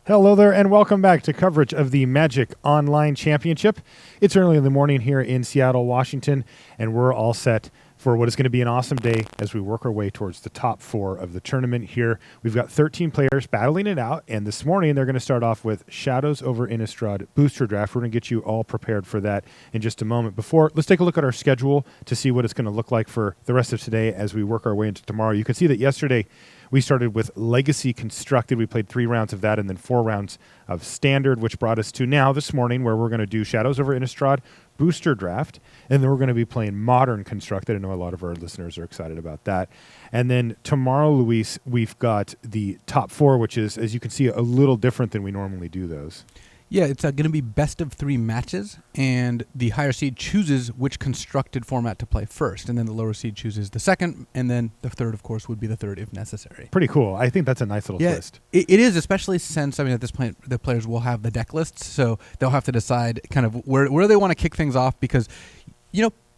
Hello there, and welcome back to coverage of the Magic Online Championship. It's early in the morning here in Seattle, Washington, and we're all set for what is going to be an awesome day as we work our way towards the top four of the tournament here. We've got 13 players battling it out, and this morning they're going to start off with Shadows over Innistrad Booster Draft. We're going to get you all prepared for that in just a moment. Before, let's take a look at our schedule to see what it's going to look like for the rest of today as we work our way into tomorrow. You can see that yesterday we started with Legacy Constructed. We played 3 rounds of that and then 4 rounds of Standard, which brought us to now this morning where we're going to do Shadows over Innistrad Booster Draft, and then we're going to be playing Modern Constructed. I know a lot of our listeners are excited about that. And then tomorrow, Luis, we've got the top 4, which is, as you can see, a little different than we normally do those. Yeah, it's going to be best of 3 matches, and the higher seed chooses which constructed format to play first, and then the lower seed chooses the second, and then the third, of course, would be the third if necessary. Pretty cool. I think that's a nice little twist. It is, especially since, at this point, the players will have the deck lists, so they'll have to decide kind of where they want to kick things off because,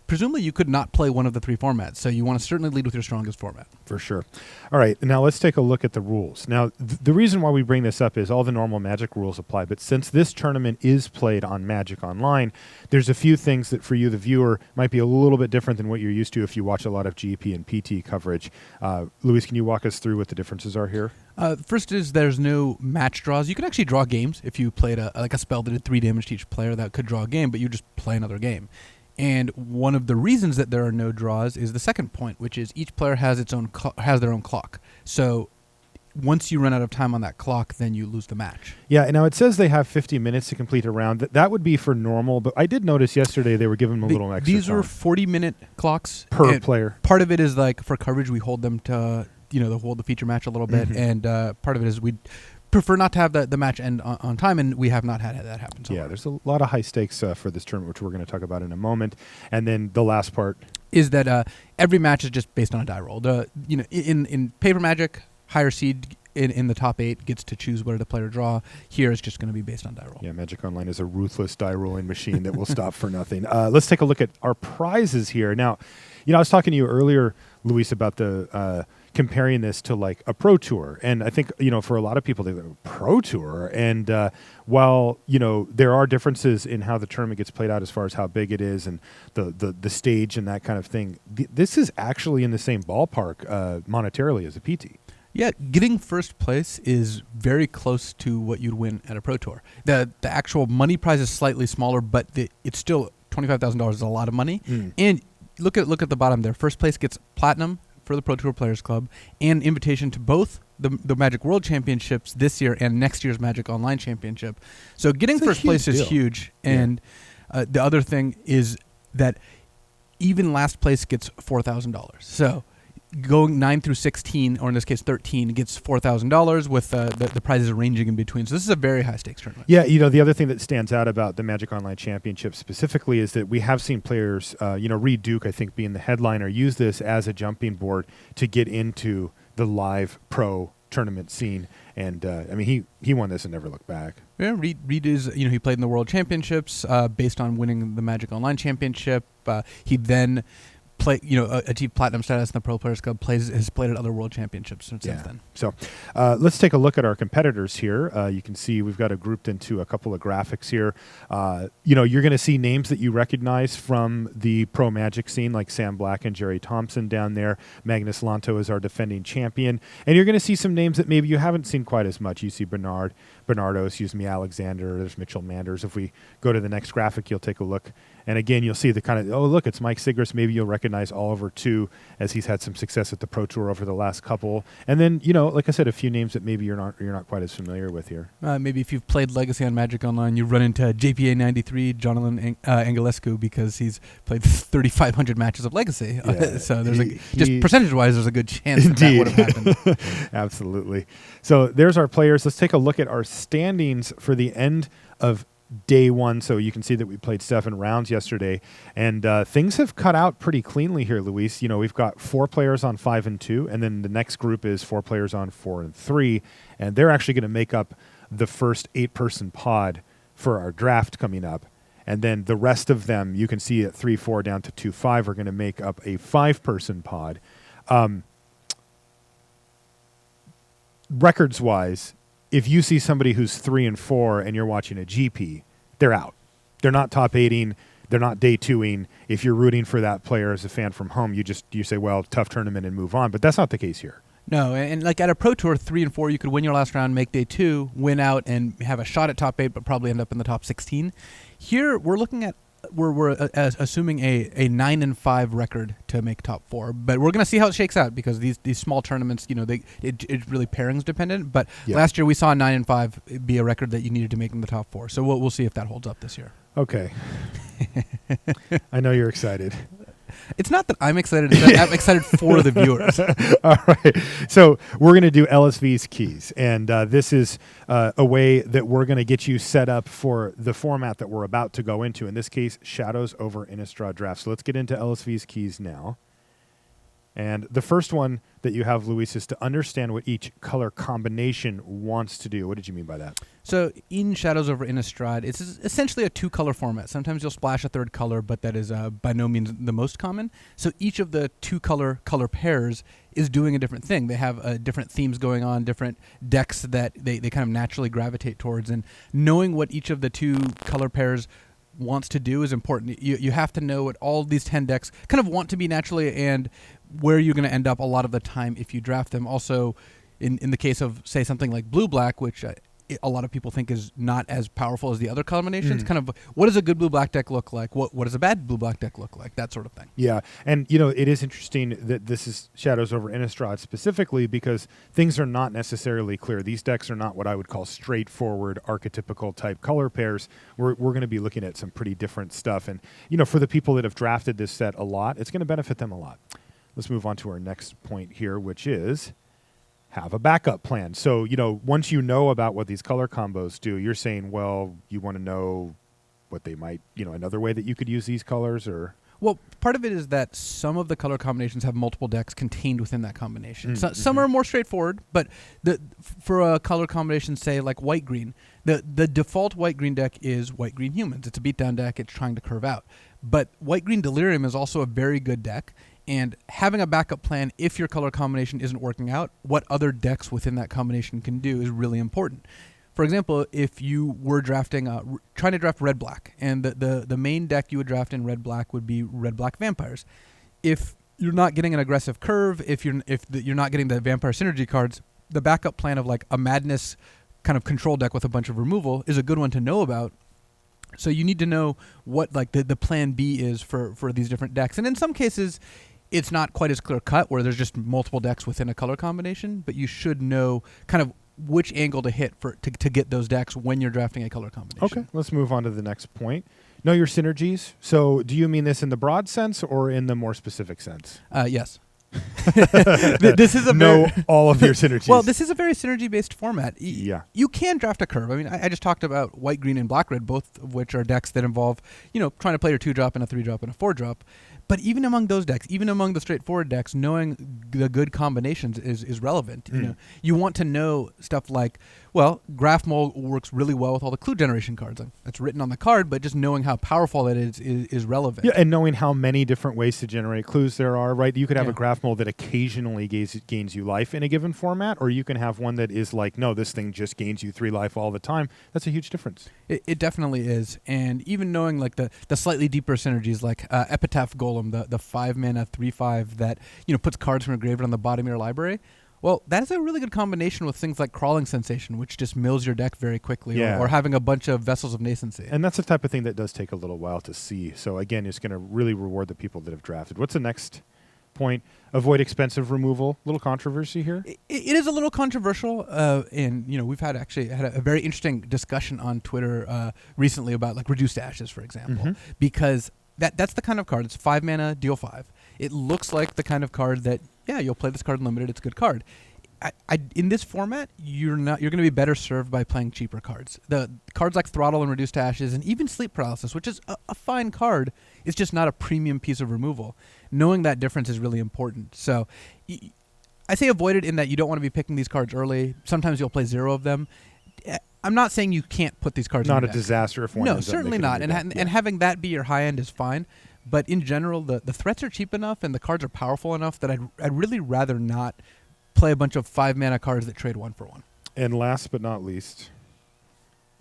presumably you could not play one of the 3 formats, so you want to certainly lead with your strongest format. For sure. All right, now let's take a look at the rules. Now, the reason why we bring this up is all the normal Magic rules apply, but since this tournament is played on Magic Online, there's a few things that for you, the viewer, might be a little bit different than what you're used to if you watch a lot of GP and PT coverage. Luis, can you walk us through what the differences are here? First is there's no match draws. You can actually draw games if you played a spell that did 3 damage to each player that could draw a game, but you just play another game. And one of the reasons that there are no draws is the second point, which is each player has their own clock. So once you run out of time on that clock, then you lose the match. Yeah, and now it says they have 50 minutes to complete a round. That would be for normal, but I did notice yesterday they were giving them a little extra These time. are 40-minute clocks. Per player. Part of it is like for coverage, we hold them to, to hold the feature match a little bit, and part of it is we prefer not to have the match end on time, and we have not had that happen so far. There's a lot of high stakes for this tournament, which we're going to talk about in a moment. And then the last part is that every match is just based on a die roll. In Paper Magic, higher seed in the top 8 gets to choose where the player draw. Here it's just going to be based on die roll. Yeah, Magic Online is a ruthless die rolling machine that will stop for nothing. Let's take a look at our prizes here. Now, I was talking to you earlier, Luis, about the comparing this to like a Pro Tour. And I think, for a lot of people, they go, Pro Tour. And while, there are differences in how the tournament gets played out as far as how big it is and the stage and that kind of thing, this is actually in the same ballpark monetarily as a PT. Yeah, getting first place is very close to what you'd win at a Pro Tour. The actual money prize is slightly smaller, but it's still $25,000 is a lot of money. And look at the bottom there. First place gets platinum for the Pro Tour Players Club and invitation to both the Magic World Championships this year and next year's Magic Online Championship. So getting first place is huge. And the other thing is that even last place gets $4,000. So going 9 through 16, or in this case 13, gets $4,000 with the prizes ranging in between. So this is a very high stakes tournament. Yeah, the other thing that stands out about the Magic Online Championship specifically is that we have seen players, Reed Duke, I think, being the headliner, use this as a jumping board to get into the live pro tournament scene. And he won this and never looked back. Yeah, Reed is, he played in the World Championships based on winning the Magic Online Championship. He then achieved platinum status in the Pro Players Club, has played at other World Championships since then. So let's take a look at our competitors here. You can see we've got it grouped into a couple of graphics here. You're going to see names that you recognize from the Pro Magic scene, like Sam Black and Jerry Thompson down there. Magnus Lanto is our defending champion. And you're going to see some names that maybe you haven't seen quite as much. You see Bernardo, Alexander, there's Mitchell Manders. If we go to the next graphic, you'll take a look. And again, you'll see the kind of, look, it's Mike Sigris. Maybe you'll recognize Oliver, too, as he's had some success at the Pro Tour over the last couple. And then, like I said, a few names that maybe you're not quite as familiar with here. Maybe if you've played Legacy on Magic Online, you run into JPA 93, Jonathan Angelescu, because he's played 3,500 matches of Legacy. Yeah, so there's just percentage-wise, there's a good chance that would have happened. Absolutely. So there's our players. Let's take a look at our standings for the end of day 1. So you can see that we played 7 rounds yesterday, and things have cut out pretty cleanly here, Luis. We've got 4 players on 5 and 2, and then the next group is 4 players on 4 and 3, and they're actually going to make up the first 8-person pod for our draft coming up. And then the rest of them, you can see at 3-4 down to 2-5, are going to make up a 5-person pod. Records-wise, if you see somebody who's 3 and 4 and you're watching a GP, they're out. They're not top 8ing. They're not day 2ing. If you're rooting for that player as a fan from home, you say, well, tough tournament and move on. But that's not the case here. No, and like at a Pro Tour 3 and 4, you could win your last round, make day 2, win out, and have a shot at top 8, but probably end up in the top 16. Here, we're looking at we're assuming a 9 and 5 record to make top 4, but we're going to see how it shakes out because these small tournaments, it's really pairings dependent. But last year we saw 9 and 5 be a record that you needed to make in the top 4. So we'll see if that holds up this year. Okay. I know you're excited. It's not that I'm excited. It's that I'm excited for the viewers. All right. So we're going to do LSV's keys. And this is a way that we're going to get you set up for the format that we're about to go into. In this case, Shadows over Innistrad Draft. So let's get into LSV's keys now. And the first one that you have, Luis, is to understand what each color combination wants to do. What did you mean by that? So in Shadows over Innistrad, it's essentially a 2-color format. Sometimes you'll splash a 3rd color, but that is by no means the most common. So each of the 2-color pairs is doing a different thing. They have different themes going on, different decks that they kind of naturally gravitate towards. And knowing what each of the 2-color pairs wants to do is important. You have to know what all these 10 decks kind of want to be naturally and where you're going to end up a lot of the time if you draft them. Also, in the case of, say, something like blue-black, which a lot of people think is not as powerful as the other combinations, kind of what does a good blue-black deck look like? What does a bad blue-black deck look like? That sort of thing. Yeah, and it is interesting that this is Shadows over Innistrad specifically because things are not necessarily clear. These decks are not what I would call straightforward, archetypical type color pairs. We're going to be looking at some pretty different stuff. And, for the people that have drafted this set a lot, it's going to benefit them a lot. Let's move on to our next point here, which is have a backup plan. So, once you know about what these color combos do, you're saying, well, you want to know what they might, another way that you could use these colors or... Well, part of it is that some of the color combinations have multiple decks contained within that combination. Some are more straightforward, but for a color combination, say, like white-green, the default white-green deck is white-green humans. It's a beatdown deck. It's trying to curve out. But white-green delirium is also a very good deck. And having a backup plan if your color combination isn't working out, what other decks within that combination can do is really important. For example, if you were drafting, trying to draft red-black, and the main deck you would draft in red-black would be red-black vampires. If you're not getting an aggressive curve, if you're not getting the vampire synergy cards, the backup plan of like a madness kind of control deck with a bunch of removal is a good one to know about. So you need to know what like the plan B is for these different decks. And in some cases, it's not quite as clear cut where there's just multiple decks within a color combination, but you should know kind of which angle to hit to get those decks when you're drafting a color combination. Okay, let's move on to the next point. Know your synergies. So do you mean this in the broad sense or in the more specific sense? Yes. This is know all of your synergies. Well, this is a very synergy-based format. Yeah. You can draft a curve. I mean, I just talked about white, green, and black, red, both of which are decks that involve, trying to play your 2-drop and a 3-drop and a 4-drop. But even among those decks, even among the straightforward decks, knowing the good combinations is relevant. You want to know stuff like, well, Graph Mole works really well with all the clue generation cards. It's written on the card, but just knowing how powerful that is relevant. Yeah, and knowing how many different ways to generate clues there are, right? You could have a Graph Mole that occasionally gains you life in a given format, or you can have one that is like, no, this thing just gains you 3 life all the time. That's a huge difference. It definitely is. And even knowing like the slightly deeper synergies like Epitaph Golem, the 5-mana 3/5 that puts cards from your graveyard on the bottom of your library. Well, that is a really good combination with things like Crawling Sensation, which just mills your deck very quickly, or having a bunch of Vessels of Nascency. And that's the type of thing that does take a little while to see. So again, it's going to really reward the people that have drafted. What's the next point? Avoid expensive removal. Little controversy here. It is a little controversial, and we've had a very interesting discussion on Twitter recently about like Reduced Ashes, for example, because that's the kind of card. It's 5-mana, deal 5. It looks like the kind of card that you'll play this card limited. It's a good card. In this format, you're going to be better served by playing cheaper cards. The cards like Throttle and Reduced Ashes, and even Sleep Paralysis, which is a fine card, is just not a premium piece of removal. Knowing that difference is really important. So I say avoid it in that you don't want to be picking these cards early. Sometimes you'll play 0 of them. I'm not saying you can't put these cards in your deck. Not a disaster if one No, certainly not. And having that be your high end is fine. But in general, the threats are cheap enough and the cards are powerful enough that I'd really rather not play a bunch of 5-mana cards that trade 1 for 1. And last but not least,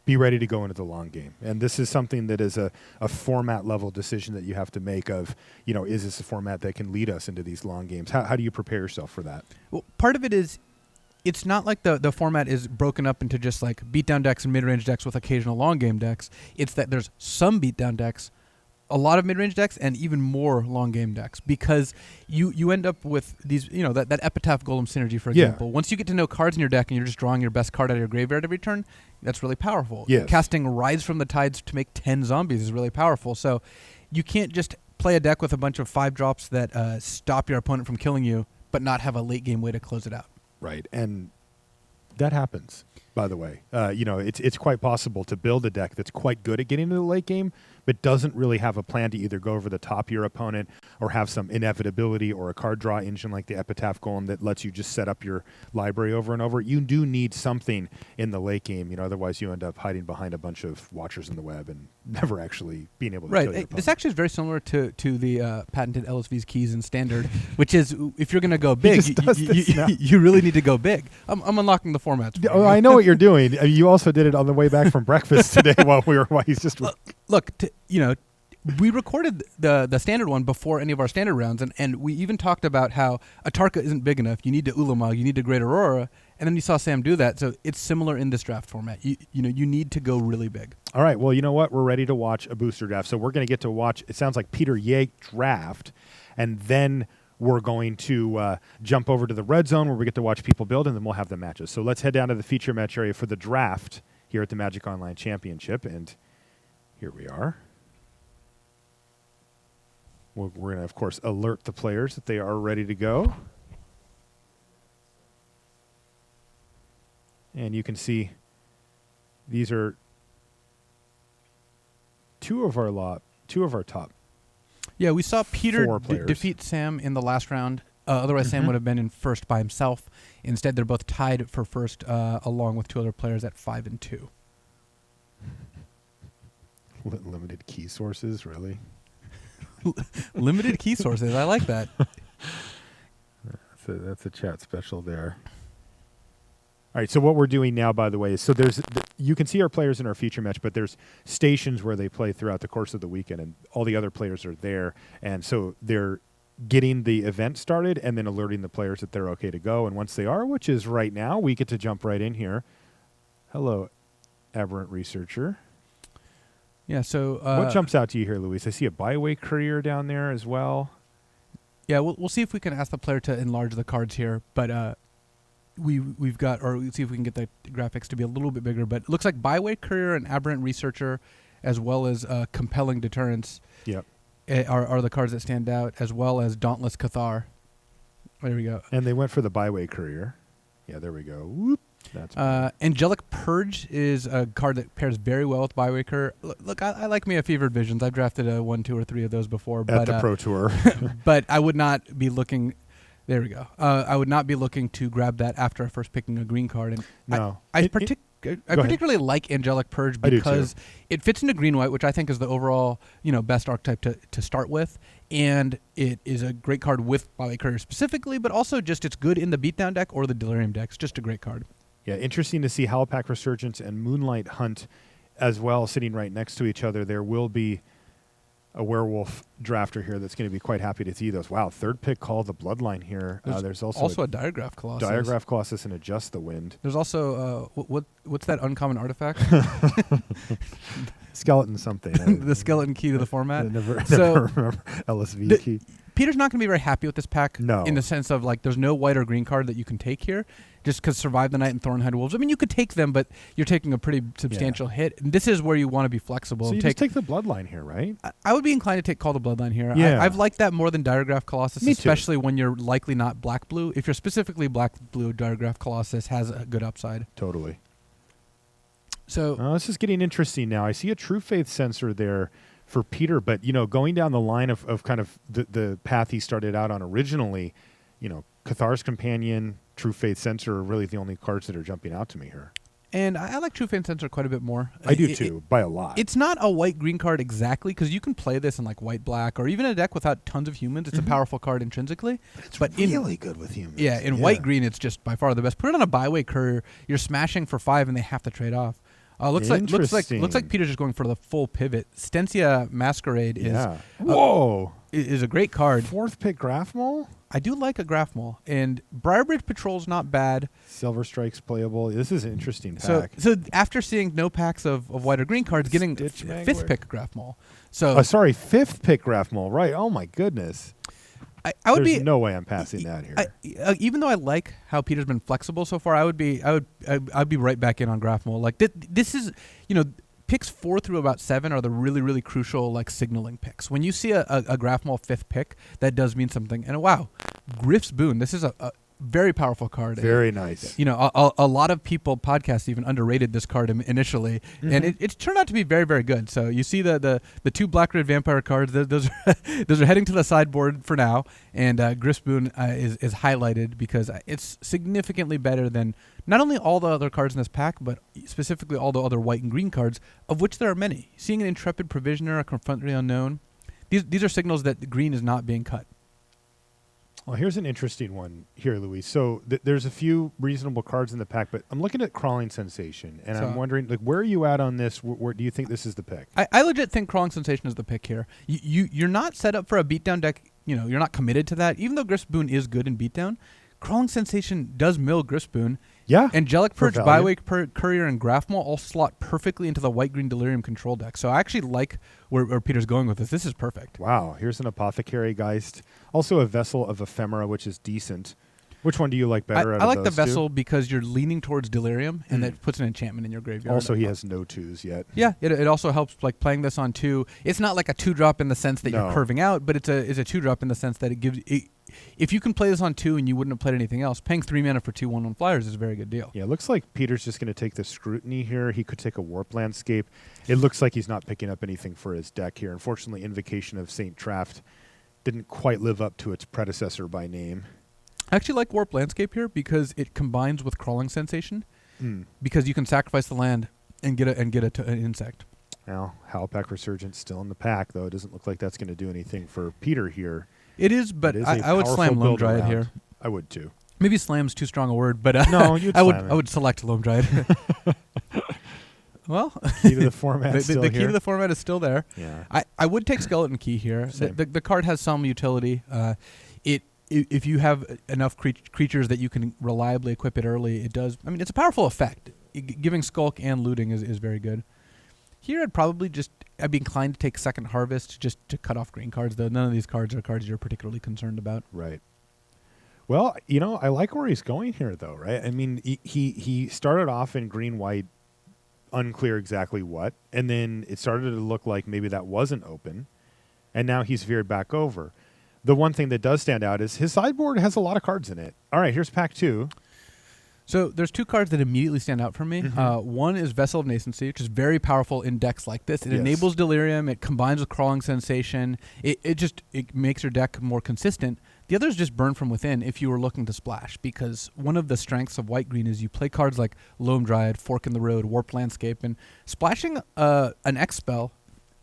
be ready to go into the long game. And this is something that is a format level decision that you have to make of, is this a format that can lead us into these long games? How do you prepare yourself for that? Well, part of it is it's not like the format is broken up into just like beatdown decks and mid-range decks with occasional long game decks. It's that there's some beatdown decks, a lot of mid-range decks, and even more long game decks, because you end up with these, that Epitaph Golem synergy, for example. Yeah. Once you get to know cards in your deck and you're just drawing your best card out of your graveyard every turn, that's really powerful. Yes. Casting Rise from the Tides to make 10 zombies is really powerful. So you can't just play a deck with a bunch of 5-drops that stop your opponent from killing you, but not have a late game way to close it out. Right. And that happens, by the way. It's quite possible to build a deck that's quite good at getting into the late game, but doesn't really have a plan to either go over the top of your opponent or have some inevitability or a card draw engine like the Epitaph Golem that lets you just set up your library over and over. You do need something in the late game, otherwise you end up hiding behind a bunch of watchers in the web and never actually being able to kill your opponent. This actually is very similar to the patented LSV's keys in Standard, which is if you're going to go big, you really need to go big. I'm unlocking the formats. Oh, I know what you're doing. You also did it on the way back from breakfast today while he's just... Look, we recorded the Standard one before any of our Standard rounds, and we even talked about how Atarka isn't big enough. You need to Ulamog, you need to Great Aurora, and then you saw Sam do that. So it's similar in this draft format. You need to go really big. All right, well, you know what? We're ready to watch a booster draft. So we're going to get to watch, it sounds like Peter Yeh draft, and then we're going to jump over to the red zone where we get to watch people build, and then we'll have the matches. So let's head down to the feature match area for the draft here at the Magic Online Championship, and here we are. We're going to, of course, alert the players that they are ready to go. And you can see these are two of our top. Yeah, we saw Peter defeat Sam in the last round. Otherwise, Sam would have been in first by himself. Instead, they're both tied for first, along with two other players at 5 and 2. Limited key sources, really? Limited key sources. I like that. That's a chat special there. All right, so what we're doing now, by the way, is you can see our players in our feature match, but there's stations where they play throughout the course of the weekend, and all the other players are there, and so they're getting the event started and then alerting the players that they're okay to go, and once they are, which is right now, we get to jump right in here. Hello, Aberrant Researcher. Yeah, so... what jumps out to you here, Luis? I see a Byway Courier down there as well. Yeah, we'll see if we can ask the player to enlarge the cards here, but we've got, or we'll see if we can get the graphics to be a little bit bigger, but it looks like Byway Courier and Aberrant Researcher, as well as Compelling Deterrence, yep, are the cards that stand out, as well as Dauntless Cathar. There we go. And they went for the Byway Courier. Yeah, there we go. Whoop. That's Angelic Purge is a card that pairs very well with Byway Courier. Look, I like me a Fevered Visions. I've drafted 1, 2, or 3 of those before. At the Pro Tour. But I would not be looking... There we go. I would not be looking to grab that after first picking a green card. And no. I particularly like Angelic Purge because it fits into green-white, which I think is the overall best archetype to start with. And it is a great card with Byway Courier specifically, but also just it's good in the beatdown deck or the Delirium deck. It's just a great card. Yeah, interesting to see Howlpack Resurgence and Moonlight Hunt as well sitting right next to each other. There will be a werewolf drafter here that's going to be quite happy to see those. Wow, third pick called the Bloodline here. There's also a Diagraph Colossus. Diagraph Colossus and Adjust the Wind. There's also what's that uncommon artifact? Skeleton something. The skeleton key to the format. I never remember LSV key. Peter's not going to be very happy with this pack. No. In the sense of there's no white or green card that you can take here, just because Survive the Night and Thornhide Wolves. I mean, you could take them, but you're taking a pretty substantial hit. And this is where you want to be flexible. So you just take the Bloodline here, right? I would be inclined to Call the Bloodline here. Yeah. I've liked that more than Diagraph Colossus, Me especially too. when you're likely not black-blue. If you're specifically black-blue, Diagraph Colossus has a good upside. Totally. So this is getting interesting now. I see a True Faith sensor there for Peter, but going down the line of kind of the path he started out on originally, Cathar's Companion, True Faith Sensor are really the only cards that are jumping out to me here. And I like True Fan Sensor quite a bit more. I do too, by a lot. It's not a white-green card exactly, because you can play this in like white-black or even a deck without tons of humans. It's a powerful card intrinsically. But it's really good with humans. Yeah, in white-green, it's just by far the best. Put it on a byway courier. You're smashing for 5, and they have to trade off. Looks like Peter's just going for the full pivot. Stencia Masquerade is is a great card. 4th pick Graph Mole? I do like a Graph Mole, and Briarbridge Patrol's not bad. Silver Strike's playable. This is an interesting pack. So after seeing no packs of white or green cards, getting 5th pick Graph Mole. So 5th pick Graph Mole. Right. Oh my goodness. There's no way I'm passing that here. Even though I like how Peter's been flexible so far, I'd be right back in on Graph Mole. Like this is, picks 4 through about 7 are the really, really crucial like signaling picks. When you see a Graph Mole 5th pick, that does mean something. And wow, Griff's Boon. This is a very powerful card. Very nice. A lot of people, podcasts even underrated this card initially, and it turned out to be very, very good. So you see the 2 black-red vampire cards. Those are heading to the sideboard for now, and Griff's Boon is highlighted because it's significantly better than not only all the other cards in this pack, but specifically all the other white and green cards, of which there are many. Seeing an Intrepid Provisioner, a Confront the Unknown, these are signals that green is not being cut. Well, here's an interesting one here, Luis. So there's a few reasonable cards in the pack, but I'm looking at Crawling Sensation, and I'm wondering, where are you at on this? Where do you think this is the pick? I legit think Crawling Sensation is the pick here. You're not set up for a beatdown deck. You're not committed to that. Even though Griff's Boon is good in beatdown, Crawling Sensation does mill Griff's Boon. Yeah. Angelic Purge, Byway Courier, and Graph Mole all slot perfectly into the white-green Delirium control deck. So I actually like where Peter's going with this. This is perfect. Wow. Here's an Apothecary Geist. Also a Vessel of Ephemera, which is decent. Which one do you like better? I like the Vessel because you're leaning towards Delirium, and that puts an enchantment in your graveyard. Also, he has no 2s yet. Yeah, it also helps like playing this on 2. It's not like a 2-drop in the sense that you're curving out, but it's a 2-drop in the sense that it gives. If you can play this on 2 and you wouldn't have played anything else, paying 3 mana for 2 1/1 flyers is a very good deal. Yeah, it looks like Peter's just going to take the Scrutiny here. He could take a Warp Landscape. It looks like he's not picking up anything for his deck here. Unfortunately, Invocation of St. Traft didn't quite live up to its predecessor by name. I actually like Warp Landscape here because it combines with Crawling Sensation, because you can sacrifice the land and get an insect. Now, Howlpack Resurgence still in the pack, though. It doesn't look like that's going to do anything for Peter here. It is, but I would slam Loam Dryad here. I would too. Maybe slam's too strong a word, but no, you'd I slam would select Loam Dryad. Well, key to the format the key to the format is still there. Yeah. I would take Skeleton Key here. The card has some utility. If you have enough creatures that you can reliably equip it early, it does. I mean, it's a powerful effect. Giving Skulk and Looting is very good. Here, I'd be inclined to take Second Harvest just to cut off green cards, though none of these cards are cards you're particularly concerned about. Right. Well, I like where he's going here, though, right? I mean, he started off in green-white, unclear exactly what, and then it started to look like maybe that wasn't open, and now he's veered back over. The one thing that does stand out is his sideboard has a lot of cards in it. All right, here's pack 2. So there's 2 cards that immediately stand out for me. One is Vessel of Nascency, which is very powerful in decks like this. It enables Delirium. It combines with Crawling Sensation. It makes your deck more consistent. The other is just Burn from Within if you were looking to splash, because one of the strengths of white-green is you play cards like Loam Dryad, Fork in the Road, Warp Landscape, and splashing an X spell,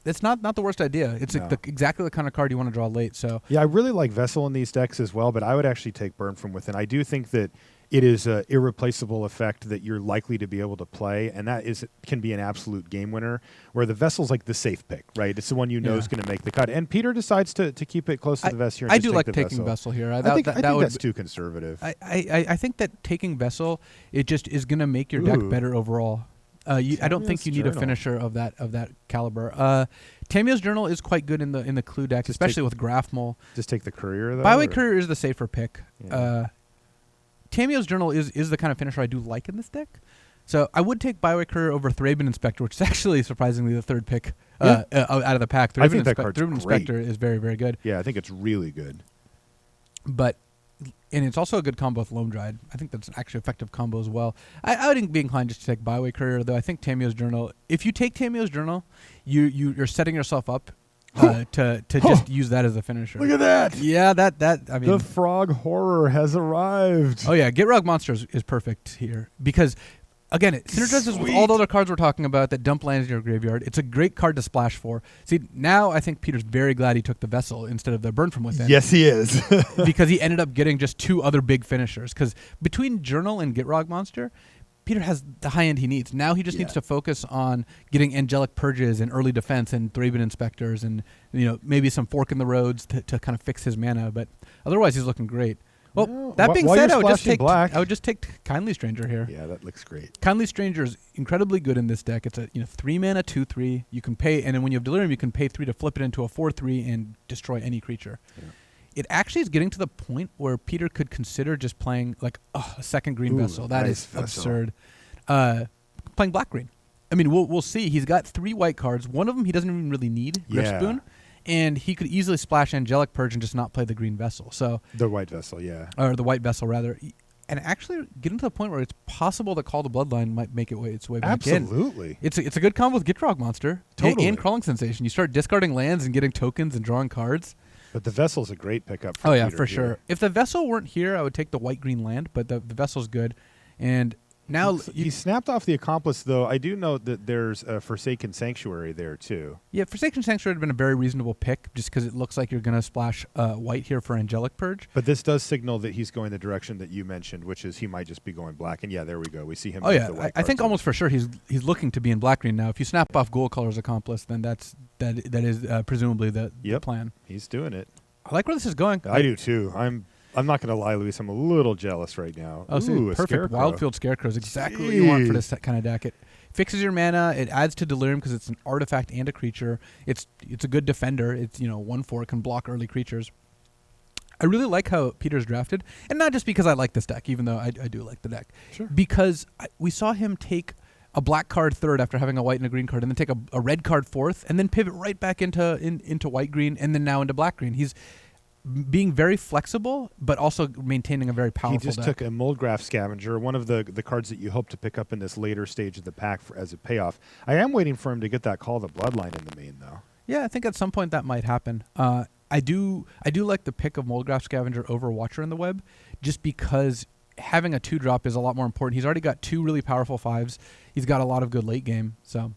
it's not the worst idea. It's exactly the kind of card you want to draw late. So yeah, I really like Vessel in these decks as well, but I would actually take Burn from Within. I do think that it is an irreplaceable effect that you're likely to be able to play, and that can be an absolute game winner, where the Vessel's like the safe pick, right? It's the one is going to make the cut. And Peter decides to keep it close to the vest here. And I do like taking Vessel here. I think that's too conservative. I think that taking Vessel, it just is going to make your deck better overall. I don't think you need a finisher of that caliber. Tamiyo's Journal is quite good in the Clue deck, especially with Graph Mole. Just take the Courier, though? Byway Courier is the safer pick. Yeah. Tamiyo's Journal is the kind of finisher I do like in this deck. So I would take Byway Courier over Thraben Inspector, which is actually surprisingly the 3rd pick out of the pack. I think that card's Thraben Inspector is very, very good. Yeah, I think it's really good. And it's also a good combo with Loam Dryad. I think that's an actually effective combo as well. I would be inclined just to take Byway Courier, though I think Tamiyo's Journal, if you take Tamiyo's Journal, you're setting yourself up to just use that as a finisher. Look at that! Yeah, I mean, the Frog Horror has arrived. Oh yeah, Gitrog Monster is perfect here because Again, it synergizes with all the other cards we're talking about that dump lands in your graveyard. It's a great card to splash for. See, now I think Peter's very glad he took the Vessel instead of the Burn from Within. Yes, he is. Because he ended up getting just 2 other big finishers. Because between Journal and Gitrog Monster, Peter has the high end he needs. Now he just needs to focus on getting Angelic Purges and early defense and Thraben Inspectors and maybe some Fork in the Roads to kind of fix his mana. But otherwise, he's looking great. Well, that being said, I would just take Kindly Stranger here. Yeah, that looks great. Kindly Stranger is incredibly good in this deck. It's a 3 mana 2/3. You can pay, and then when you have Delirium, you can pay 3 to flip it into a 4/3 and destroy any creature. Yeah. It actually is getting to the point where Peter could consider just playing like a second green Vessel. That is absurd. Playing black green. I mean, we'll see. He's got 3 white cards. One of them he doesn't even really need, Grip Spoon. And he could easily splash Angelic Purge and just not play the green Vessel. So the white Vessel, yeah. Or the white Vessel, rather. And actually getting to the point where it's possible that Call the Bloodline might make its way back in. Absolutely. It's a good combo with Gitrog Monster. Totally. And Crawling Sensation. You start discarding lands and getting tokens and drawing cards. But the Vessel's a great pickup for Peter for sure. If the Vessel weren't here, I would take the white-green land, but the Vessel's good. And now he snapped off the Accomplice, though. I do know that there's a Forsaken Sanctuary there, too. Yeah, Forsaken Sanctuary would have been a very reasonable pick just because it looks like you're going to splash white here for Angelic Purge. But this does signal that he's going the direction that you mentioned, which is he might just be going black. And, yeah, there we go. We see him. Oh, yeah. I think almost for sure he's looking to be in black-green now. If you snap off Ghoul Color's Accomplice, then that is presumably the plan. He's doing it. I like where this is going. I do, too. I'm not going to lie, Luis. I'm a little jealous right now. Oh, see, perfect. Wildfield Scarecrow is exactly what you want for this kind of deck. It fixes your mana. It adds to Delirium because it's an artifact and a creature. It's a good defender. It's 1/4, it can block early creatures. I really like how Peter's drafted, and not just because I like this deck, even though I do like the deck. Sure. Because we saw him take a black card third after having a white and a green card, and then take a red card fourth, and then pivot right back into white green, and then now into black green. He's being very flexible, but also maintaining a very powerful He just took a Moldgraph Scavenger, one of the cards that you hope to pick up in this later stage of the pack as a payoff. I am waiting for him to get that Call the Bloodline in the main, though. Yeah, I think at some point that might happen. I do like the pick of Moldgraph Scavenger over Watcher in the Web, just because having a 2-drop is a lot more important. He's already got 2 really powerful 5s. He's got a lot of good late game, so...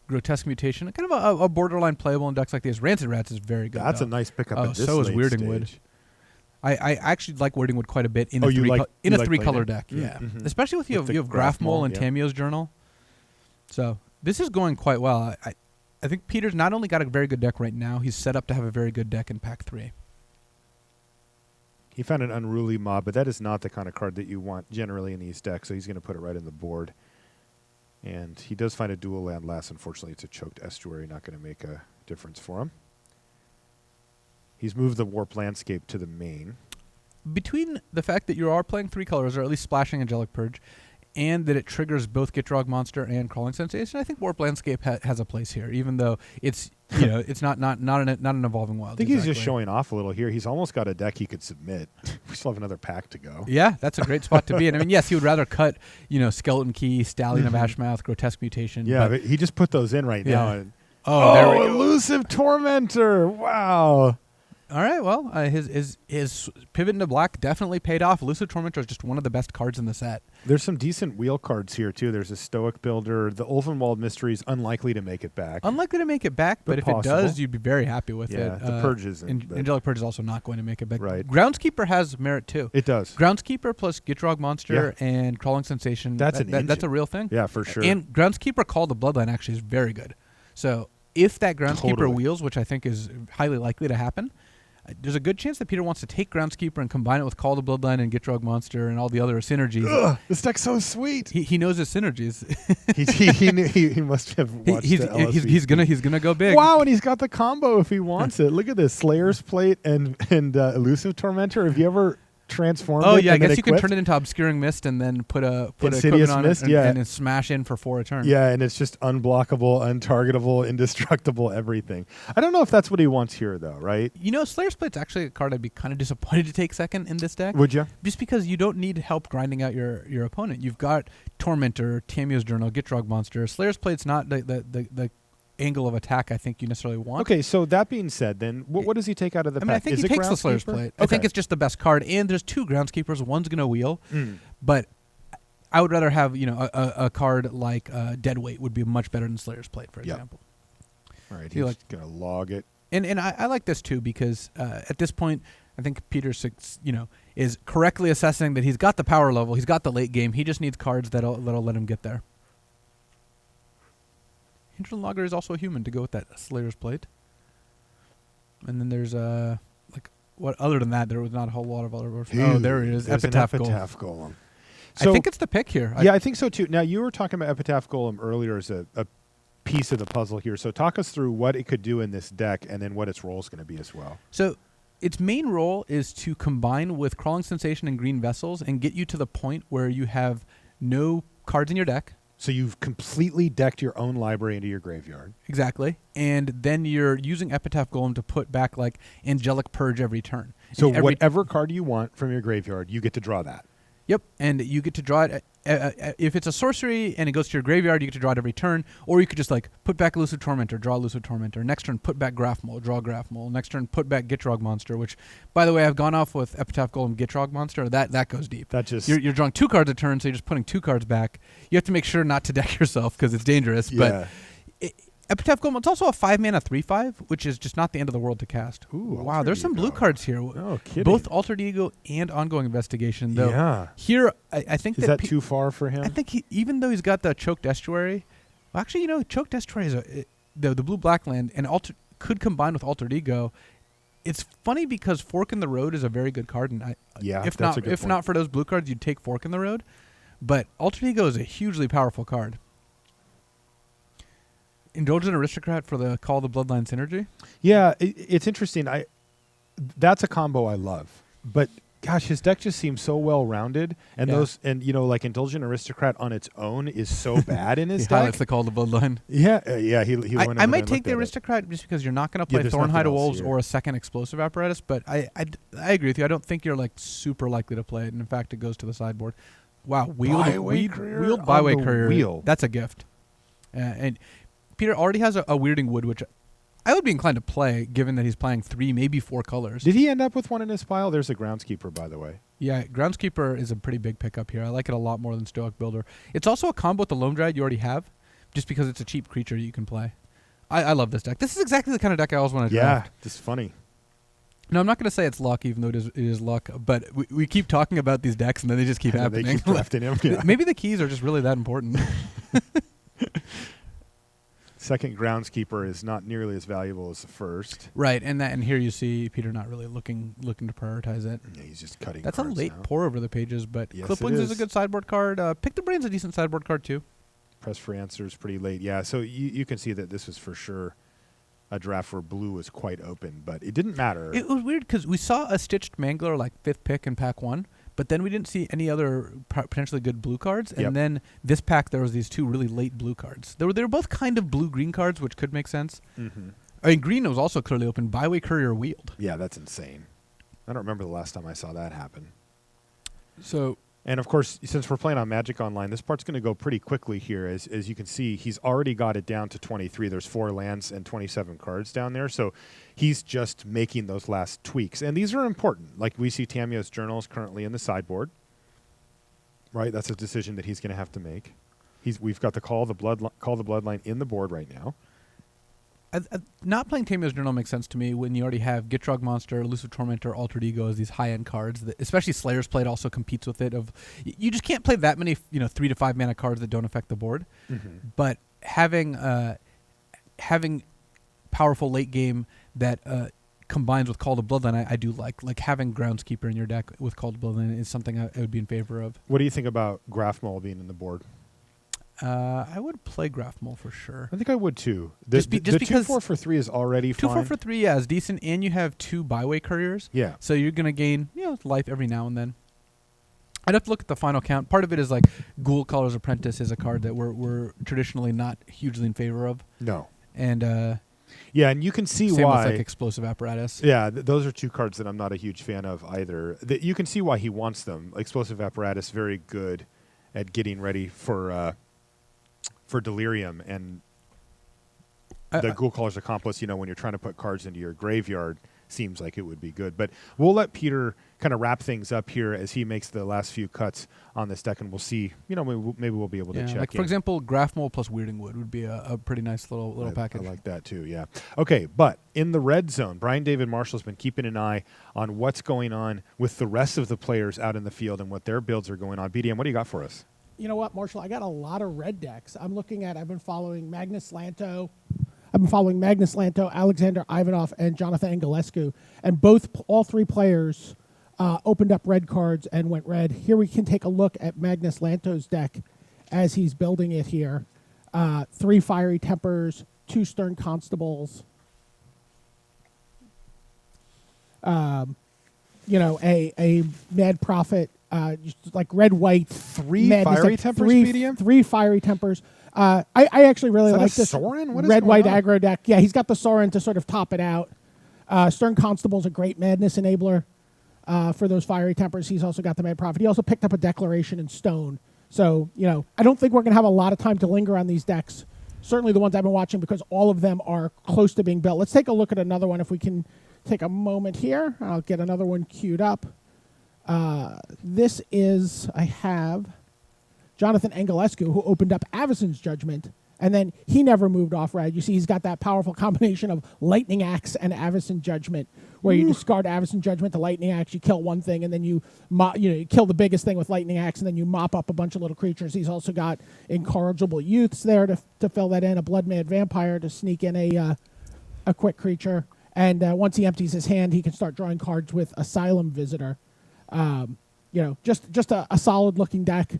Grotesque Mutation, kind of a borderline playable in decks like this. Rancid Rats is very good. That's a nice pickup at this so is late Weirding Wood. I actually like Weirding Wood quite a bit in a 3-color deck. Yeah, especially with you have Graph Mole and Tamio's Journal. So this is going quite well. I think Peter's not only got a very good deck right now, he's set up to have a very good deck in Pack 3. He found an Unruly Mob, but that is not the kind of card that you want generally in these decks, so he's going to put it right in the board. And he does find a dual land last. Unfortunately, it's a choked estuary, not going to make a difference for him. He's moved the Warp Landscape to the main. Between the fact that you are playing 3 colors, or at least splashing Angelic Purge, and that it triggers both Gitrog Monster and Crawling Sensation, I think Warp Landscape has a place here, even though it's it's not an Evolving Wild. I think he's just showing off a little here. He's almost got a deck he could submit. We still have another pack to go. Yeah, that's a great spot to be in. I mean, yes, he would rather cut Skeleton Key, Stallion of Ashmouth, Grotesque Mutation. Yeah, but he just put those in right now. And, there we go. Elusive Tormentor! Wow. All right, well, his pivot into black definitely paid off. Elusive Tormentor is just one of the best cards in the set. There's some decent wheel cards here, too. There's a Stoic Builder. The Ulvenwald Mystery is unlikely to make it back. Unlikely to make it back, but if it does, you'd be very happy with it. Yeah, the Purge isn't. Angelic Purge is also not going to make it back. Right. Groundskeeper has merit, too. It does. Groundskeeper plus Gitrog Monster and Crawling Sensation. That's that's a real thing. Yeah, for sure. And Groundskeeper Call the Bloodline actually is very good. So if that Groundskeeper wheels, which I think is highly likely to happen, there's a good chance that Peter wants to take Groundskeeper and combine it with Call the Bloodline and Gitrog Monster and all the other synergies. Ugh, this deck's so sweet. He knows his synergies. he must have watched the LSV. He's gonna go big. Wow, and he's got the combo if he wants it. Look at this: Slayer's Plate and Elusive Tormentor. Have you ever transformed it? Oh yeah, I guess you can turn it into Obscuring Mist and then put Insidious equipment on Mist, it and then smash in for 4 a turn. Yeah, and it's just unblockable, untargetable, indestructible, everything. I don't know if that's what he wants here, though, right? Slayer's Plate's actually a card I'd be kind of disappointed to take second in this deck. Would you? Just because you don't need help grinding out your opponent. You've got Tormentor, Tamio's Journal, Gitrog Monster. Slayer's Plate's not the angle of attack I think you necessarily want. Okay, so that being said, then what does he take out of the pack? I think he takes the Slayer's Plate. Okay. I think it's just the best card, and there's 2 Groundskeepers. One's going to wheel, but I would rather have a card like Deadweight would be much better than Slayer's Plate, for example. All right, So he's going to log it. And I like this too because at this point, I think Peter is correctly assessing that he's got the power level, he's got the late game. He just needs cards that'll let him get there. Hinterland Logger is also a human to go with that Slayer's Plate. And then there's other than that, there was not a whole lot of other. Oh, there it is, Epitaph Golem. So, I think it's the pick here. Yeah, I think so too. Now you were talking about Epitaph Golem earlier as a piece of the puzzle here. So talk us through what it could do in this deck, and then what its role is going to be as well. So its main role is to combine with Crawling Sensation and Green Vessels and get you to the point where you have no cards in your deck. So you've completely decked your own library into your graveyard. Exactly. And then you're using Epitaph Golem to put back like Angelic Purge every turn. So whatever card you want from your graveyard, you get to draw that. Yep. And you get to draw it. If it's a sorcery and it goes to your graveyard, you get to draw it every turn. Or you could just like put back Elusive Tormentor, draw Elusive Tormentor. Next turn, put back Graph Mole, draw Graph Mole. Next turn, put back Gitrog Monster, which, by the way, I've gone off with Epitaph Golem Gitrog Monster. That goes deep. That just You're drawing 2 cards a turn, so you're just putting 2 cards back. You have to make sure not to deck yourself because it's dangerous. Yeah. But Epitaph Golem, it's also a 5-mana 3/5, which is just not the end of the world to cast. Ooh, wow, there's some blue cards here. Oh, kidding. Both Altered Ego and Ongoing Investigation, though. Yeah. Here, I think is that too far for him? I think even though he's got the Choked Estuary, well, actually, Choked Estuary is the blue-black land, and could combine with Altered Ego. It's funny because Fork in the Road is a very good card, and if not for those blue cards, you'd take Fork in the Road. But Altered Ego is a hugely powerful card. Indulgent Aristocrat for the Call the Bloodline synergy. Yeah, it's interesting. That's a combo I love, but gosh, his deck just seems so well rounded, and like Indulgent Aristocrat on its own is so bad in his deck. It's the Call the Bloodline. Yeah. He I might take the Aristocrat just because you're not going to play Thornhide of Wolves or a second Explosive Apparatus, but I agree with you. I don't think you're like super likely to play it, and in fact, it goes to the sideboard. Wow, wheeled Byway Courier. Wheel. That's a gift, and Peter already has a Weirding Wood, which I would be inclined to play, given that he's playing 3, maybe 4 colors. Did he end up with one in his pile? There's a Groundskeeper, by the way. Yeah, Groundskeeper is a pretty big pickup here. I like it a lot more than Stoic Builder. It's also a combo with the Loam Dryad you already have, just because it's a cheap creature you can play. I love this deck. This is exactly the kind of deck I always want to draft. Yeah, just funny. No, I'm not going to say it's luck, even though it is luck. But we keep talking about these decks, and then they just keep happening. They keep drafting him. Yeah. Maybe the keys are just really that important. Second Groundskeeper is not nearly as valuable as the first. Right, and here you see Peter not really looking to prioritize it. Yeah, he's just cutting. That's a late pour over the pages, but yes, Cliplings is a good sideboard card. Pick the Brain's a decent sideboard card too. Press for Answers pretty late. Yeah, so you can see that this was for sure a draft where blue was quite open, but it didn't matter. It was weird because we saw a Stitched Mangler like 5th pick in pack 1, but then we didn't see any other potentially good blue cards. And then this pack, there was these 2 really late blue cards. They were both kind of blue-green cards, which could make sense. Mm-hmm. I mean, green was also clearly open. Byway Courier Wheeled. Yeah, that's insane. I don't remember the last time I saw that happen. So, and of course, since we're playing on Magic Online, this part's going to go pretty quickly here. As you can see, he's already got it down to 23. There's 4 lands and 27 cards down there. So he's just making those last tweaks. And these are important. Like we see Tamio's Journal is currently in the sideboard. Right? That's a decision that he's going to have to make. We've got the Call the Bloodline in the board right now. Not playing Tamio's Journal makes sense to me when you already have Gitrog Monster, Elusive Tormentor, Altered Ego as these high-end cards. Especially Slayer's Plate also competes with it. You just can't play that many 3 to 5 mana cards that don't affect the board. Mm-hmm. But having powerful late game that combines with Call to Bloodline, I do like. Like having Groundskeeper in your deck with Call to Bloodline is something I would be in favor of. What do you think about Graph Mole being in the board? I would play Graph Mole for sure. I think I would too. Just because 2/4 for 3 is already fine. 2/4 for 3, yeah, is decent, and you have 2 Byway Couriers. Yeah. So you're gonna gain life every now and then. I'd have to look at the final count. Part of it is like Ghoul Caller's Apprentice is a card that we're traditionally not hugely in favor of. No. And yeah, and you can see same why. With like Explosive Apparatus. Yeah, those are 2 cards that I'm not a huge fan of either. You can see why he wants them. Explosive Apparatus, very good at getting ready for Delirium, and the Ghoul Caller's Accomplice, when you're trying to put cards into your graveyard, seems like it would be good. But we'll let Peter kind of wrap things up here as he makes the last few cuts on this deck, and we'll see. Maybe we'll be able to check. Like for example, Graph Mold plus Weirding Wood would be a pretty nice little package. I like that too. Yeah. Okay, but in the red zone, Brian David Marshall's been keeping an eye on what's going on with the rest of the players out in the field and what their builds are going on. BDM, what do you got for us? You know what, Marshall? I got a lot of red decks. I've been following Magnus Lanto, Alexander Ivanov, and Jonathan Angelescu, and all three players opened up red cards and went red. Here we can take a look at Magnus Lanto's deck as he's building it here. 3 Fiery Tempers, 2 Stern Constables, a Mad Prophet, like red-white. 3 Fiery Tempers, medium? 3 Fiery Tempers. I actually really like this Sorin? What is red-white going on? aggro deck. Yeah, he's got the Sorin to sort of top it out. Stern Constable's a great Madness enabler for those Fiery Tempers. He's also got the Mad Prophet. He also picked up a Declaration in Stone. So, I don't think we're going to have a lot of time to linger on these decks. Certainly the ones I've been watching, because all of them are close to being built. Let's take a look at another one if we can take a moment here. I'll get another one queued up. I have Jonathan Angelescu, who opened up Avacyn's Judgment, and then he never moved off red. You see he's got that powerful combination of Lightning Axe and Avacyn Judgment, where you discard Avacyn Judgment to Lightning Axe, you kill one thing, and then you kill the biggest thing with Lightning Axe, and then you mop up a bunch of little creatures. He's also got Incorrigible Youths there to fill that in, a Blood Mad Vampire to sneak in a quick creature, and once he empties his hand, he can start drawing cards with Asylum Visitor. Just a solid looking deck.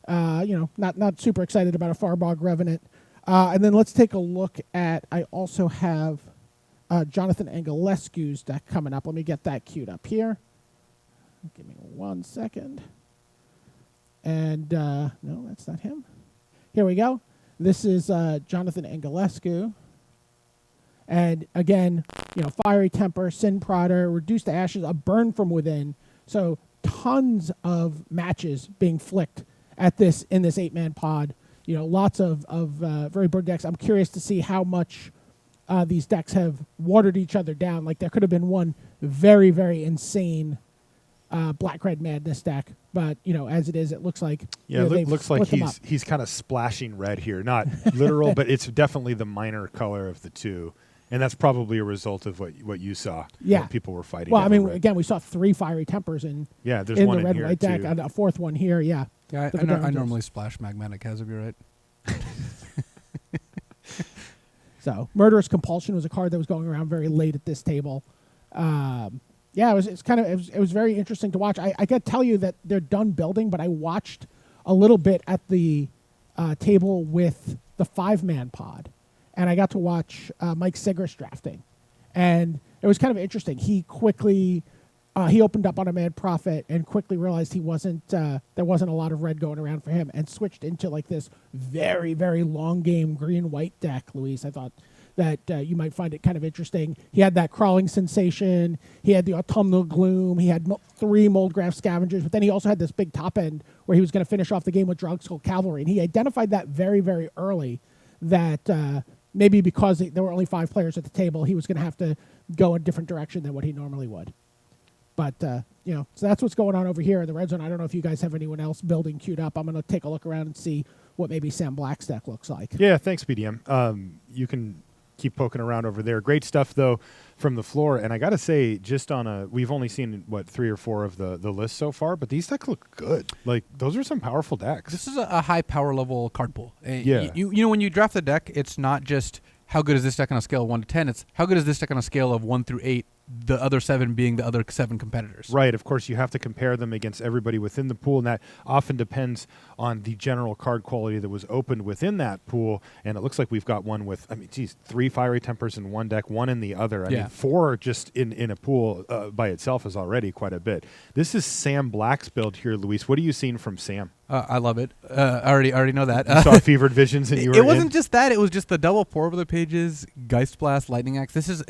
Not super excited about a Farbog Revenant. And then let's take a look at, I also have Jonathan Angelescu's deck coming up. Let me get that queued up here. Give me 1 second. And, no, that's not him. Here we go. This is Jonathan Angelescu. And again, Fiery Temper, Sin Prodder, Reduced to Ashes, a Burn from Within. So tons of matches being flicked in this 8-man pod. Lots of very board decks. I'm curious to see how much these decks have watered each other down. Like there could have been one very, very insane Black Red Madness deck, but as it is, it looks like looks like he's kind of splashing red here. Not literal, but it's definitely the minor color of the two. And that's probably a result of what you saw. Yeah, people were fighting. Well, again, we saw 3 Fiery Tempers in there's in one the in red here white deck, too. and a 4th one here. Yeah, yeah. I normally splash Magmatic Chasm. You're right. So, Murderous Compulsion was a card that was going around very late at this table. It was very interesting to watch. I got to tell you that they're done building, but I watched a little bit at the table with the 5-man pod. And I got to watch Mike Sigrist drafting. And it was kind of interesting. He quickly, he opened up on a Mad Prophet and quickly realized there wasn't a lot of red going around for him, and switched into like this very, very long game green-white deck, Luis. I thought that you might find it kind of interesting. He had that Crawling Sensation. He had the Autumnal Gloom. He had 3 Moldgraph Scavengers, but then he also had this big top end where he was going to finish off the game with Drogskull Cavalry. And he identified that very, very early, that maybe because there were only 5 players at the table, he was going to have to go a different direction than what he normally would. But, so that's what's going on over here in the red zone. I don't know if you guys have anyone else building queued up. I'm going to take a look around and see what maybe Sam Black's deck looks like. Yeah, thanks, BDM. You can keep poking around over there. Great stuff, though, from the floor. And I got to say, we've only seen, 3 or 4 of the list so far, but these decks look good. Like, those are some powerful decks. This is a high power level card pool. Yeah. When you draft the deck, it's not just how good is this deck on a scale of 1 to 10. It's how good is this deck on a scale of 1 through 8, the other 7 being the other 7 competitors. Right. Of course, you have to compare them against everybody within the pool, and that often depends on the general card quality that was opened within that pool. And it looks like we've got one with, 3 Fiery Tempers in one deck, 1 in the other. I mean, 4 just in a pool by itself is already quite a bit. This is Sam Black's build here, Luis. What are you seeing from Sam? I love it. I already know that. You saw Fevered Visions, and you were It wasn't just that. It was just the double pour over the pages, Geist Blast, Lightning Axe. This is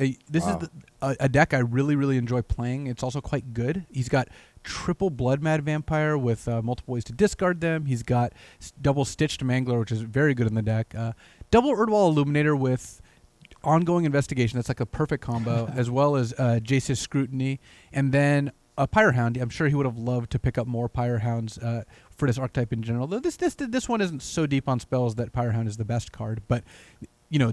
a deck I really, really enjoy playing. It's also quite good. He's got triple Blood Mad Vampire with multiple ways to discard them. He's got double Stitched Mangler, which is very good in the deck. Double Erdwall Illuminator with Ongoing Investigation. That's like a perfect combo, as well as Jace's Scrutiny, and then a Pyrohound. I'm sure he would have loved to pick up more Pyrohounds for this archetype in general. Though this one isn't so deep on spells that Pyrohound is the best card, but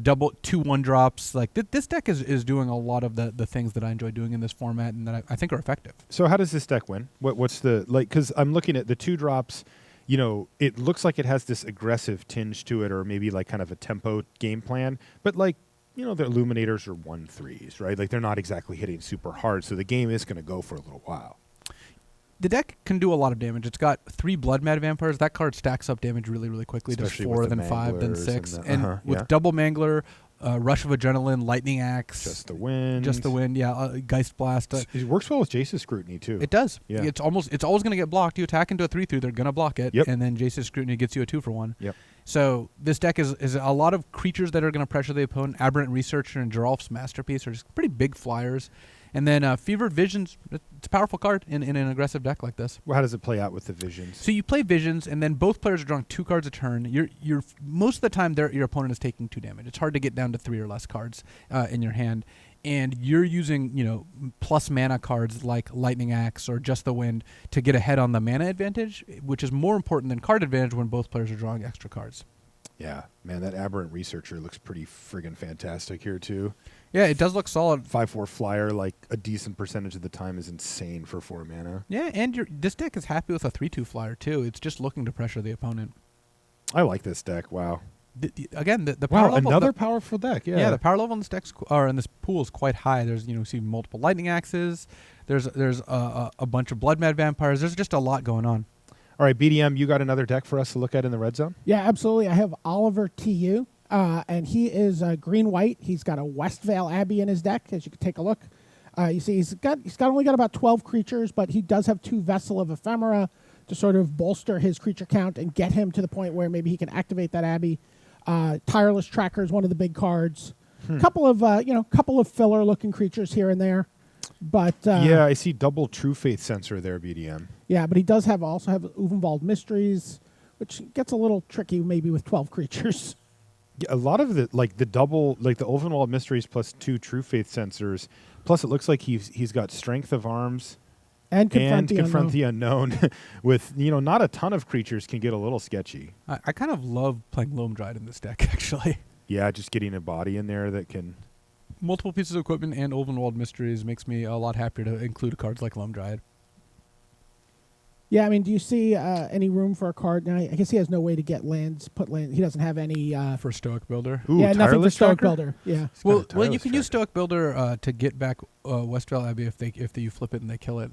double 2/1 drops. Like this deck is doing a lot of the things that I enjoy doing in this format, and that I think are effective. So how does this deck win? What's the because I'm looking at the 2 drops. It looks like it has this aggressive tinge to it, or maybe like kind of a tempo game plan. But like, the Illuminators are 1/3s, right? Like they're not exactly hitting super hard, so the game is going to go for a little while. The deck can do a lot of damage. It's got 3 Blood Mad Vampires. That card stacks up damage really, really quickly. Especially Does 4, with the then 5, then 6. and with Double Mangler, Rush of Adrenaline, Lightning Axe. Just the wind. Yeah. Geist Blast. It works well with Jace's Scrutiny, too. It does. Yeah. It's always going to get blocked. You attack into a 3/3, they're going to block it. Yep. And then Jace's Scrutiny gets you a 2-for-1. Yep. So this deck is a lot of creatures that are going to pressure the opponent. Aberrant Researcher and Geralf's Masterpiece are just pretty big flyers. And then Fevered Visions, it's a powerful card in an aggressive deck like this. Well, how does it play out with the Visions? So you play Visions, and then both players are drawing 2 cards a turn. You're most of the time your opponent is taking 2 damage. It's hard to get down to 3 or less cards in your hand, and you're using plus mana cards like Lightning Axe or Just the Wind to get ahead on the mana advantage, which is more important than card advantage when both players are drawing extra cards. Yeah, man, that Aberrant Researcher looks pretty friggin' fantastic here, too. Yeah, it does look solid. 5/4 flyer, like a decent percentage of the time, is insane for 4 mana. Yeah, and this deck is happy with a 3/2 flyer, too. It's just looking to pressure the opponent. I like this deck. Wow. Again, the power level. Another powerful deck. Yeah. Yeah, the power level in this deck in this pool is quite high. There's see multiple Lightning Axes. There's a bunch of Blood Mad Vampires. There's just a lot going on. All right, BDM, you got another deck for us to look at in the red zone? Yeah, absolutely. I have Oliver TU, and he is green-white. He's got a Westvale Abbey in his deck, as you can take a look. You see, he's only got about 12 creatures, but he does have 2 Vessel of Ephemera to sort of bolster his creature count and get him to the point where maybe he can activate that Abbey. Tireless Tracker is one of the big cards. Couple of filler-looking creatures here and there. But yeah, I see double True Faith Sensor there, BDM. Yeah, but he does also have Uvenwald Mysteries, which gets a little tricky maybe with 12 creatures. Yeah, a lot of the double, like the Ulvenwald Mysteries plus 2 True Faith Sensors. Plus, it looks like he's got Strength of Arms and Confront the Unknown. With not a ton of creatures can get a little sketchy. I kind of love playing Loam Dried in this deck, actually. Yeah, just getting a body in there that can. Multiple pieces of equipment and Ulvenwald Mysteries makes me a lot happier to include cards like Loam Dried. Yeah, I mean, do you see any room for a card? Now, I guess he has no way to get lands, put land. He doesn't have any for Stoic Builder. Ooh, yeah, nothing for Stoic Tracker? Builder. Yeah. Well, you can use Stoic Builder to get back Westvale Abbey if you flip it and they kill it.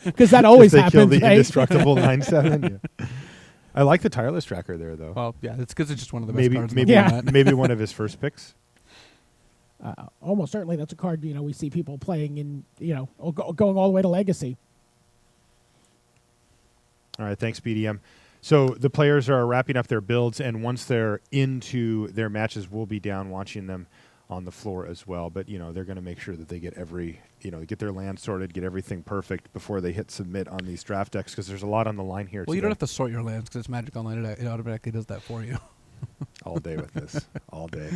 Because that always they happens. kill the right? indestructible 9/7. Yeah. I like the Tireless Tracker there, though. Well, yeah, it's because it's just one of the best cards. In the Yeah. format. Maybe one of his first picks. Almost certainly, that's a card we see people playing in going all the way to Legacy. All right, thanks, BDM. So the players are wrapping up their builds, and once they're into their matches, we'll be down watching them on the floor as well. But they're going to make sure that they get get their land sorted, get everything perfect before they hit submit on these draft decks, because there's a lot on the line here. Well, you don't have to sort your lands because it's Magic Online. It automatically does that for you. All day with this, all day.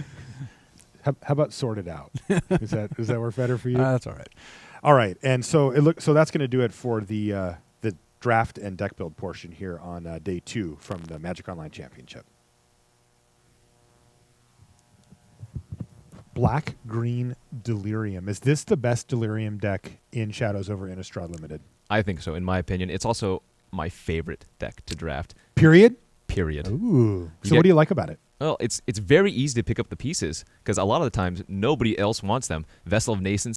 How about sorted out? Does that work better for you? That's all right. All right, and so that's going to do it for the draft and deck build portion here on day 2 from the Magic Online Championship. Black Green Delirium. Is this the best Delirium deck in Shadows over Innistrad Limited? I think so. In my opinion, it's also my favorite deck to draft. Period. Ooh. So what do you like about it? Well, it's very easy to pick up the pieces because a lot of the times nobody else wants them. Vessel of Nascency